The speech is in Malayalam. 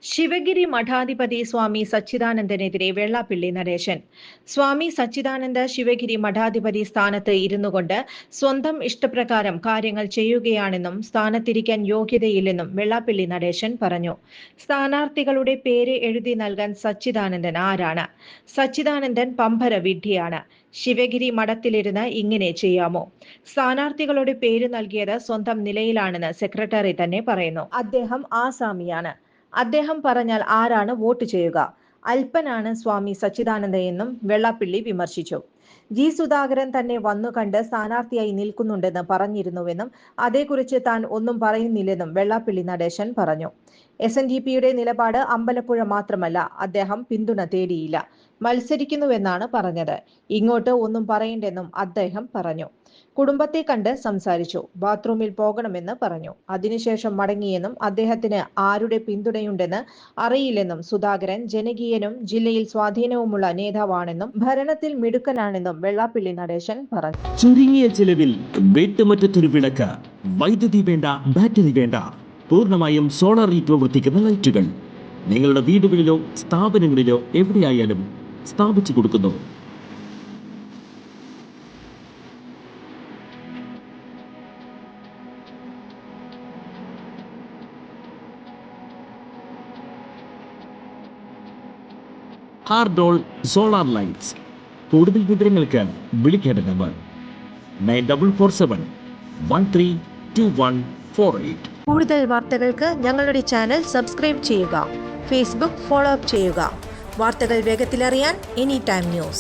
ശിവഗിരി മഠാധിപതി സ്വാമി സച്ചിദാനന്ദനെതിരെ വെള്ളാപ്പള്ളി നടേശൻ. സ്വാമി സച്ചിദാനന്ദ ശിവഗിരി മഠാധിപതി സ്ഥാനത്ത് ഇരുന്നുകൊണ്ട് സ്വന്തം ഇഷ്ടപ്രകാരം കാര്യങ്ങൾ ചെയ്യുകയാണെന്നും സ്ഥാനത്തിരിക്കാൻ യോഗ്യതയില്ലെന്നും വെള്ളാപ്പള്ളി നടേശൻ പറഞ്ഞു. സ്ഥാനാർത്ഥികളുടെ പേര് എഴുതി നൽകാൻ സച്ചിദാനന്ദൻ ആരാണ്? സച്ചിദാനന്ദൻ പമ്പര വിഡ്ഢിയാണ്. ശിവഗിരി മഠത്തിലിരുന്ന് ഇങ്ങനെ ചെയ്യാമോ? സ്ഥാനാർത്ഥികളുടെ പേര് നൽകിയത് സ്വന്തം നിലയിലാണെന്ന് സെക്രട്ടറി തന്നെ പറയുന്നു. അദ്ദേഹം ആസാമിയാണ്. അദ്ദേഹം പറഞ്ഞാൽ ആരാണ് വോട്ട് ചെയ്യുക? അല്പനാണ് സ്വാമി സച്ചിദാനന്ദ എന്നും വെള്ളാപ്പള്ളി വിമർശിച്ചു. ജി സുധാകരൻ തന്നെ വന്നു കണ്ട് സ്ഥാനാർത്ഥിയായി നിൽക്കുന്നുണ്ടെന്ന് പറഞ്ഞിരുന്നുവെന്നും അതേക്കുറിച്ച് താൻ ഒന്നും പറയുന്നില്ലെന്നും വെള്ളാപ്പള്ളി നടേശൻ പറഞ്ഞു. SNDPയുടെ നിലപാട് അമ്പലപ്പുഴ മാത്രമല്ല, അദ്ദേഹം പിന്തുണ തേടിയില്ല, മത്സരിക്കുന്നുവെന്നാണ് പറഞ്ഞത്. ഇങ്ങോട്ട് ഒന്നും പറയണ്ടെന്നും അദ്ദേഹം പറഞ്ഞു. കുടുംബത്തെ കണ്ട് സംസാരിച്ചു, ബാത്റൂമിൽ പോകണമെന്ന് പറഞ്ഞു, അതിനുശേഷം മടങ്ങിയെന്നും അദ്ദേഹത്തിന് ആരുടെ പിന്തുണയുണ്ടെന്ന് അറിയില്ലെന്നും സുധാകരൻ ജനകീയനും ജില്ലയിൽ സ്വാധീനവുമുള്ള നേതാവാണെന്നും ഭരണത്തിൽ മിടുക്കനാണെന്നും വെള്ളാപ്പള്ളി നടേശൻ പറഞ്ഞു. ചുരുങ്ങിയ ചിലവിൽ വീട്ടുമുറ്റത്തൊരു വിളക്ക്, വൈദ്യുതി വേണ്ട, ബാറ്ററി വേണ്ട, പൂർണ്ണമായും സോളാറിൽ പ്രവർത്തിക്കുന്ന ലൈറ്റുകൾ നിങ്ങളുടെ വീടുകളിലോ സ്ഥാപനങ്ങളിലോ എവിടെയായാലും സ്ഥാപിച്ചു കൊടുക്കുന്നു. ഹാർഡോൾ സോളാർ ലൈറ്റ്സ്. കൂടുതൽ വിവരങ്ങൾക്ക് വിളിക്കേണ്ട നമ്പർ 9447132148. കൂടുതൽ വാർത്തകൾക്ക് ഞങ്ങളുടെ ചാനൽ സബ്സ്ക്രൈബ് ചെയ്യുക. ഫേസ്ബുക്ക് ഫോളോ അപ്പ് ചെയ്യുക. വാർത്തകൾ വേഗത്തിലറിയാൻ എനി ടൈം ന്യൂസ്.